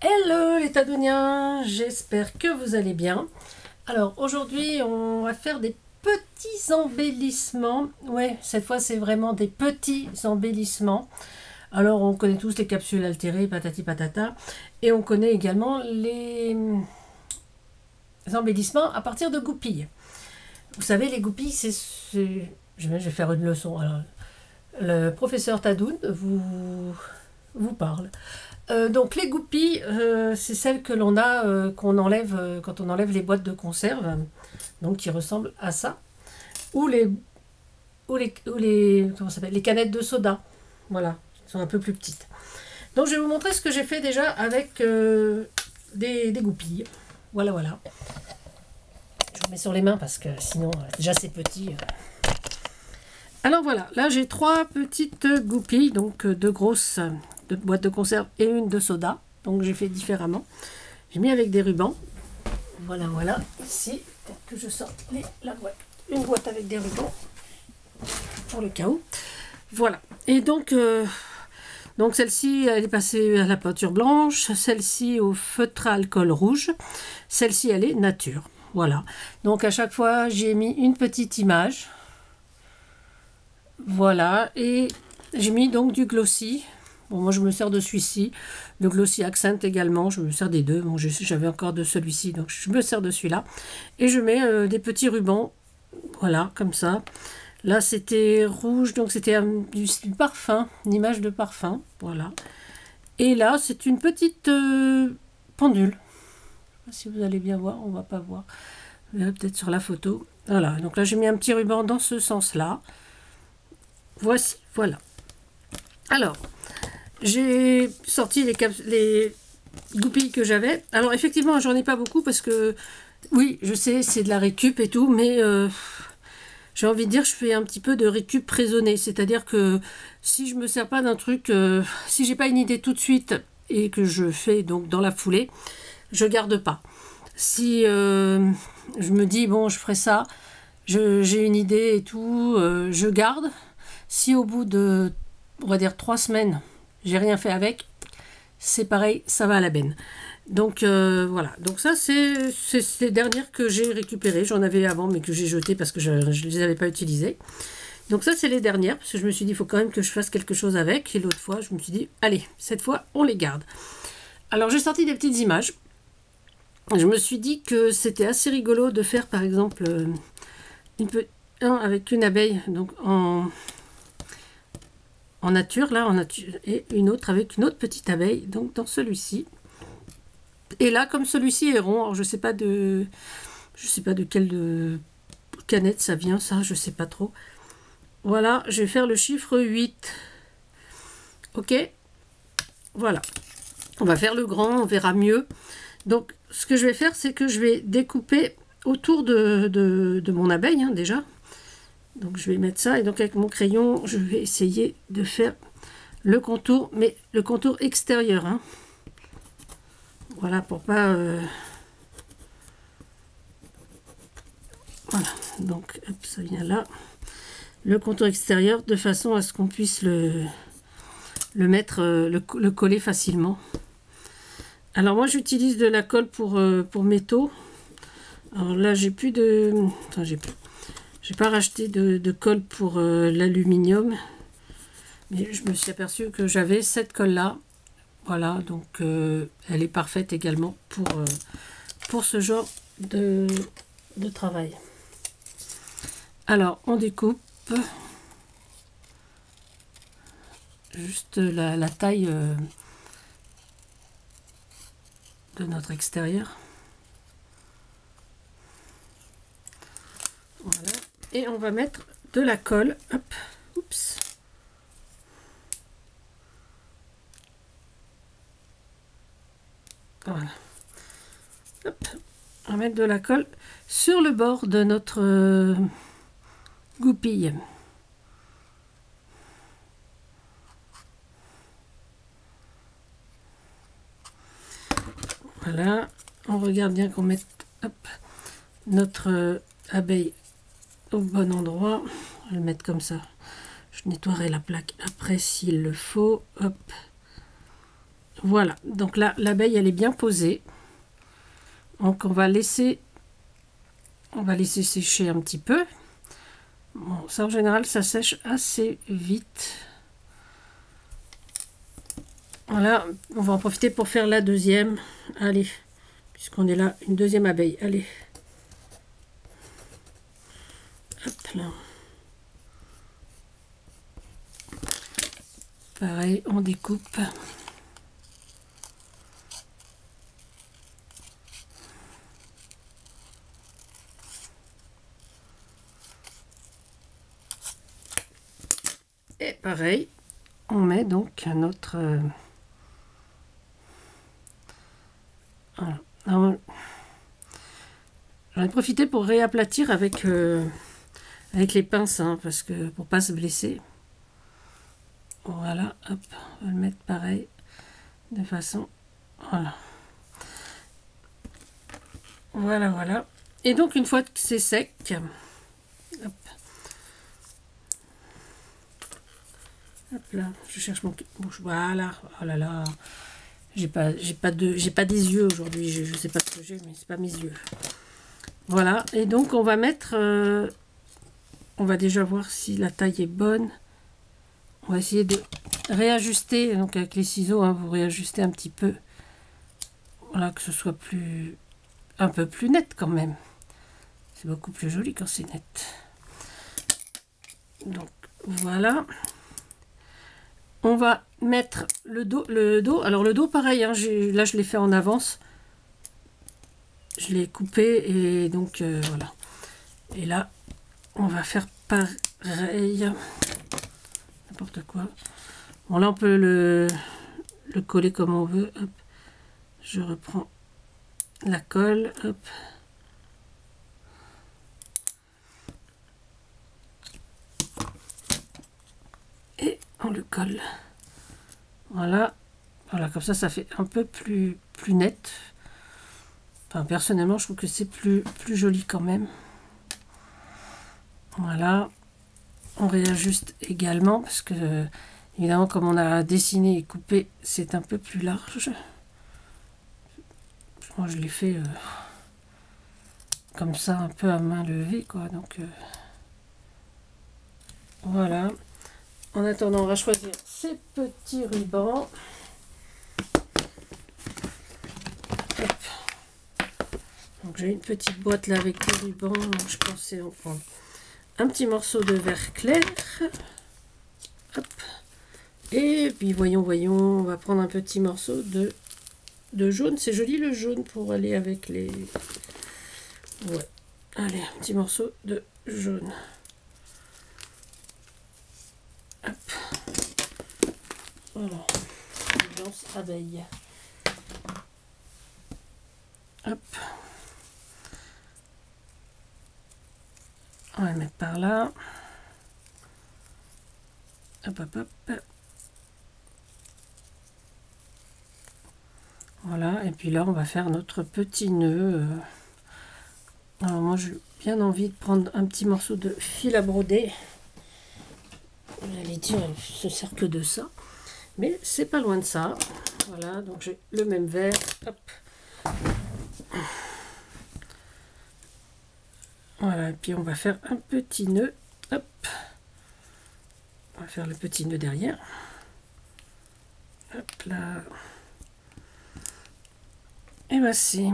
Hello les Tadouiniens, j'espère que vous allez bien. Alors aujourd'hui on va faire des petits embellissements. Ouais, cette fois c'est vraiment des petits embellissements. Alors on connaît tous les capsules altérées, patati patata. Et on connaît également les embellissements à partir de goupilles. Vous savez les goupilles je vais faire une leçon. Alors, le professeur Tadoun vous parle. Donc les goupilles, c'est celles que l'on a, qu'on enlève quand on enlève les boîtes de conserve, donc qui ressemblent à ça, ou comment ça s'appelle, les canettes de soda, voilà, elles sont un peu plus petites. Donc je vais vous montrer ce que j'ai fait déjà avec des goupilles. Voilà, voilà. Je vous mets sur les mains parce que sinon, déjà c'est petit. Alors voilà, là j'ai 3 petites goupilles, donc 2 grosses de boîte de conserve et une de soda. Donc j'ai fait différemment. J'ai mis avec des rubans. Voilà, voilà. Ici, peut-être que je sors la boîte. Une boîte avec des rubans. Pour le cas où. Voilà. Et donc celle-ci, elle est passée à la peinture blanche. Celle-ci au feutre à alcool rouge. Celle-ci, elle est nature. Voilà. Donc à chaque fois, j'ai mis une petite image. Voilà. Et j'ai mis donc du glossy. Bon, moi je me sers de celui-ci, le Glossy Accent également, je me sers des deux. Bon, j'avais encore de celui-ci, donc je me sers de celui-là. Et je mets des petits rubans, voilà, comme ça. Là c'était rouge, donc c'était du parfum, une image de parfum, voilà. Et là c'est une petite pendule. Je sais pas si vous allez bien voir, on va pas voir. Peut-être sur la photo. Voilà, donc là j'ai mis un petit ruban dans ce sens-là. Voici, voilà. Alors, j'ai sorti les goupilles que j'avais. Alors effectivement, j'en ai pas beaucoup parce que, oui, je sais, c'est de la récup et tout, mais j'ai envie de dire, je fais un petit peu de récup raisonnée. C'est-à-dire que si je me sers pas d'un truc, si j'ai pas une idée tout de suite et que je fais donc dans la foulée, je garde pas. Si je me dis, bon, je ferai ça, j'ai une idée et tout, je garde. Si au bout de, on va dire 3 semaines, j'ai rien fait avec, c'est pareil, ça va à la benne. Donc voilà, donc ça c'est les dernières que j'ai récupérées. J'en avais avant mais que j'ai jetées parce que je ne les avais pas utilisées. Donc ça c'est les dernières parce que je me suis dit il faut quand même que je fasse quelque chose avec. Et l'autre fois je me suis dit allez, cette fois on les garde. Alors j'ai sorti des petites images. Je me suis dit que c'était assez rigolo de faire par exemple un avec une abeille donc en nature, là, en nature, et une autre avec une autre petite abeille, donc dans celui-ci. Et là, comme celui-ci est rond, alors je sais pas de quelle canette ça vient, ça, je sais pas trop. Voilà, je vais faire le chiffre 8. Ok, voilà. On va faire le grand, on verra mieux. Donc, ce que je vais faire, c'est que je vais découper autour de mon abeille, hein, déjà. Donc je vais mettre ça et donc avec mon crayon je vais essayer de faire le contour, mais le contour extérieur, hein. Voilà, pour pas voilà, donc hop, ça vient là, le contour extérieur, de façon à ce qu'on puisse le mettre, le coller facilement. Alors moi j'utilise de la colle pour métaux. Alors là j'ai plus de, enfin j'ai pas racheté de colle pour l'aluminium, mais je me suis aperçue que j'avais cette colle là. Voilà, donc elle est parfaite également pour ce genre de travail. Alors on découpe juste la taille de notre extérieur. Voilà. Et on va mettre de la colle. Hop, oups. Voilà. Hop. On va mettre de la colle sur le bord de notre goupille. Voilà. On regarde bien qu'on mette notre abeille au bon endroit. On va le mettre comme ça. Je nettoierai la plaque après s'il le faut. Hop. Voilà, donc là, l'abeille, elle est bien posée. Donc, on va laisser sécher un petit peu. Bon, ça, en général, ça sèche assez vite. Voilà, on va en profiter pour faire la deuxième. Allez, puisqu'on est là, une deuxième abeille. Allez. Hop là. Pareil, on découpe. Et pareil, on met donc notre... voilà. J'en ai profité pour réaplatir avec les pinces, hein, parce que pour pas se blesser. Voilà, hop, on va le mettre pareil, de façon... Voilà. Voilà, voilà. Et donc, une fois que c'est sec... Hop. Hop là, je cherche mon bouche. Voilà. Oh là là. J'ai pas des yeux aujourd'hui. Je sais pas ce que j'ai, mais c'est pas mes yeux. Voilà. Et donc on va mettre. On va déjà voir si la taille est bonne. On va essayer de réajuster. Donc avec les ciseaux, hein, vous réajustez un petit peu. Voilà, que ce soit un peu plus net quand même. C'est beaucoup plus joli quand c'est net. Donc voilà. On va mettre le dos. Alors le dos, pareil, hein, là je l'ai fait en avance. Je l'ai coupé et donc voilà. Et là, on va faire pareil. N'importe quoi. Bon, là on peut le coller comme on veut. Hop. Je reprends la colle. Hop. Et on le colle. Voilà. Voilà, comme ça fait un peu plus net. Enfin, personnellement, je trouve que c'est plus joli quand même. Voilà. On réajuste également parce que, évidemment, comme on a dessiné et coupé, c'est un peu plus large. Moi, je l'ai fait comme ça, un peu à main levée, quoi. Donc, voilà. En attendant, on va choisir ces petits rubans. Hop. Donc, j'ai une petite boîte là avec des rubans. Donc, je pensais en prendre un petit morceau de vert clair. Hop. Et puis, voyons, on va prendre un petit morceau de jaune. C'est joli le jaune pour aller avec les... Ouais. Allez, un petit morceau de jaune. Hop. Voilà. Ambiance abeille. Hop. On va le mettre par là. Hop, hop, hop. Voilà, et puis là, on va faire notre petit nœud. Alors moi, j'ai bien envie de prendre un petit morceau de fil à broder. J'allais dire, il se sert que de ça. Mais c'est pas loin de ça. Voilà, donc j'ai le même vert. Hop. Voilà, et puis on va faire un petit nœud. Hop. On va faire le petit nœud derrière. Hop là. Et voici.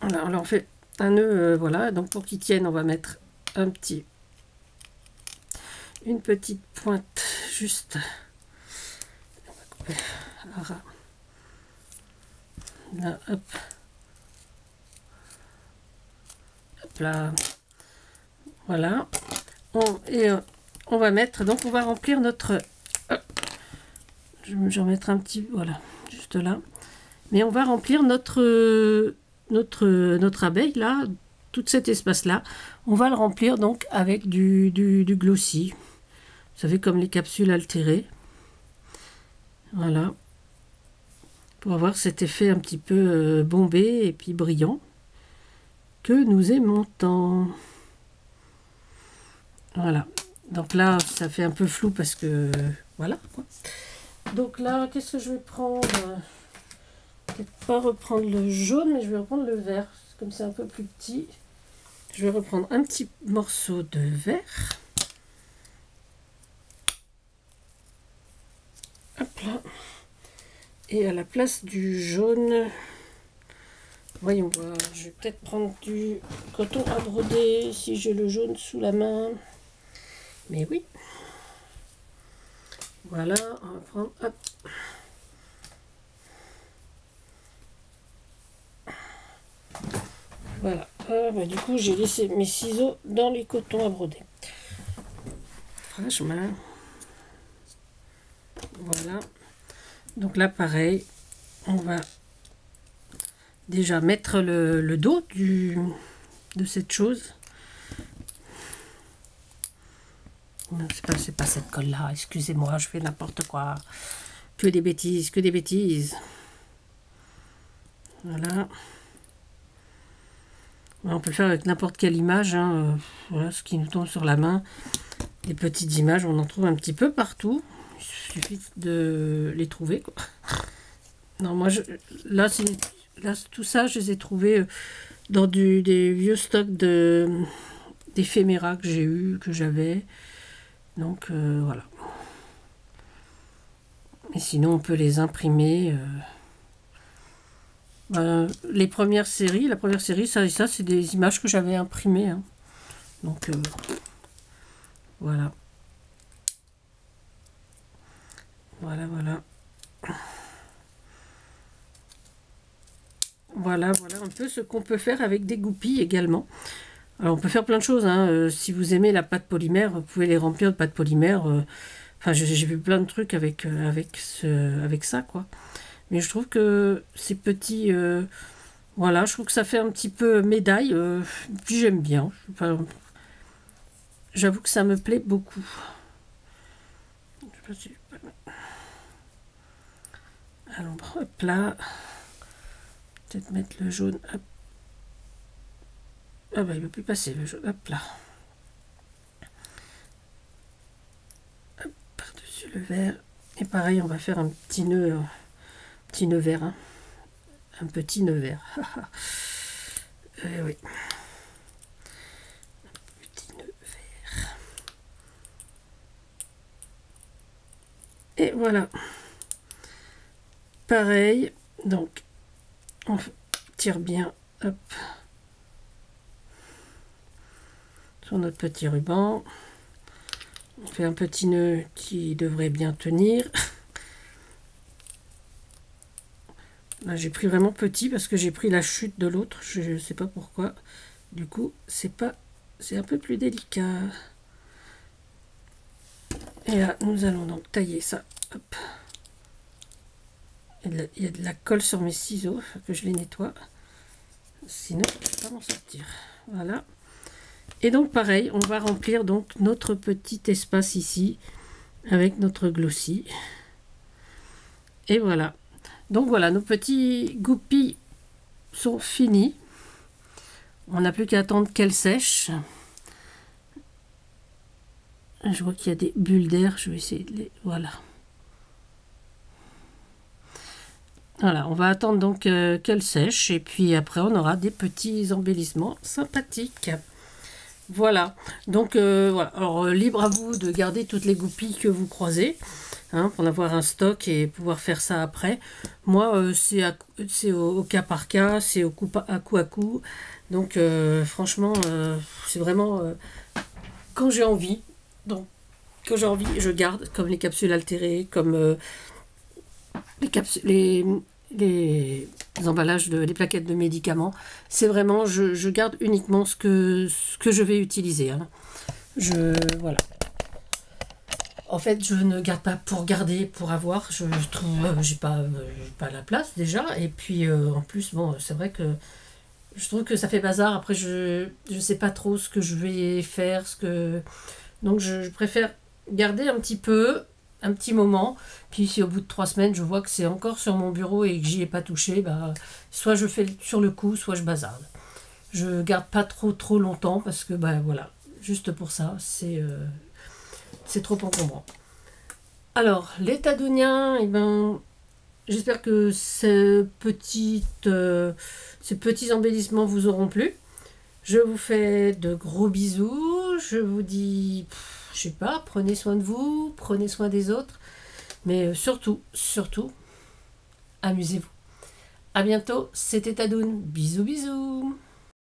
Voilà, on fait un nœud, voilà. Donc pour qu'il tienne, on va mettre une petite pointe juste. On va couper à ras. Là, hop. Hop là. Voilà. On va mettre, donc on va remplir notre... Je vais en mettre un petit, voilà, juste là. Mais on va remplir notre abeille, là, tout cet espace-là. On va le remplir donc avec du glossy. Vous savez, comme les capsules altérées. Voilà. Pour avoir cet effet un petit peu bombé et puis brillant que nous aimons tant. Voilà. Donc là, ça fait un peu flou parce que... Voilà, quoi. Donc là, qu'est-ce que je vais prendre? Peut-être pas reprendre le jaune, mais je vais reprendre le vert. Comme c'est un peu plus petit, je vais reprendre un petit morceau de vert. Hop là. Et à la place du jaune, voyons voir, je vais peut-être prendre du coton à broder si j'ai le jaune sous la main. Mais oui. Voilà, on va prendre... Hop. Voilà. Ah, bah, du coup, j'ai laissé mes ciseaux dans les cotons à broder. Franchement. Voilà. Donc là, pareil, on va déjà mettre le dos de cette chose. C'est pas cette colle-là, excusez-moi, je fais n'importe quoi. Que des bêtises, que des bêtises. Voilà. On peut le faire avec n'importe quelle image, hein. Voilà ce qui nous tombe sur la main. Les petites images, on en trouve un petit peu partout. Il suffit de les trouver, quoi. Non, moi, là, tout ça, je les ai trouvés dans des vieux stocks d'éphéméras que j'ai eu, que j'avais. Donc, voilà. Et sinon, on peut les imprimer. Les premières séries, la première série, ça c'est des images que j'avais imprimées. Hein. Donc, voilà. Voilà, voilà. Voilà, voilà un peu ce qu'on peut faire avec des goupilles également. Alors, on peut faire plein de choses. Hein. Si vous aimez la pâte polymère, vous pouvez les remplir de pâte polymère. Enfin, j'ai vu plein de trucs avec ça, quoi. Mais je trouve que ces petits... voilà, je trouve que ça fait un petit peu médaille. Puis j'aime bien. Enfin, j'avoue que ça me plaît beaucoup. Je sais pas si... Alors, hop là. Peut-être mettre le jaune. Hop. Ah bah, il ne veut plus passer le jaune. Hop là. Hop, par-dessus le vert. Et pareil, on va faire un petit nœud vert. Hein. Un petit nœud vert. Oui. Un petit nœud vert. Et voilà. Pareil. Donc, on tire bien. Hop. Sur notre petit ruban. On fait un petit nœud qui devrait bien tenir. Là, j'ai pris vraiment petit parce que j'ai pris la chute de l'autre. Je ne sais pas pourquoi. Du coup, c'est un peu plus délicat. Et là, nous allons donc tailler ça. Hop. Il y a de la colle sur mes ciseaux. Il faut que je les nettoie. Sinon, je ne vais pas m'en sortir. Voilà. Et donc, pareil, on va remplir donc notre petit espace ici avec notre glossy. Et voilà. Donc voilà, nos petits goupilles sont finis. On n'a plus qu'à attendre qu'elles sèchent. Je vois qu'il y a des bulles d'air. Je vais essayer de les... Voilà. Voilà, on va attendre donc qu'elles sèchent. Et puis après, on aura des petits embellissements sympathiques. Voilà. Donc, voilà. Alors, libre à vous de garder toutes les goupilles que vous croisez. Hein, pour en avoir un stock et pouvoir faire ça après. Moi, c'est au cas par cas, c'est à coup. Donc, franchement, c'est vraiment quand j'ai envie. Donc, quand j'ai envie, je garde, comme les capsules altérées, comme les emballages, les plaquettes de médicaments. C'est vraiment, je garde uniquement ce que je vais utiliser. Hein. Voilà. En fait, je ne garde pas pour garder, pour avoir. Je trouve, j'ai pas la place déjà. Et puis, en plus, bon, c'est vrai que je trouve que ça fait bazar. Après, je sais pas trop ce que je vais faire, donc je préfère garder un petit moment. Puis si au bout de 3 semaines, je vois que c'est encore sur mon bureau et que j'y ai pas touché, bah, soit je fais sur le coup, soit je bazarde. Je garde pas trop longtemps parce que, bah, voilà, juste pour ça, c'est trop encombrant. Alors, les Tadouniens, eh ben, j'espère que ces petits embellissements vous auront plu. Je vous fais de gros bisous. Je vous dis, je sais pas, prenez soin de vous, prenez soin des autres. Mais surtout, amusez-vous. À bientôt, c'était Tadoun. Bisous, bisous.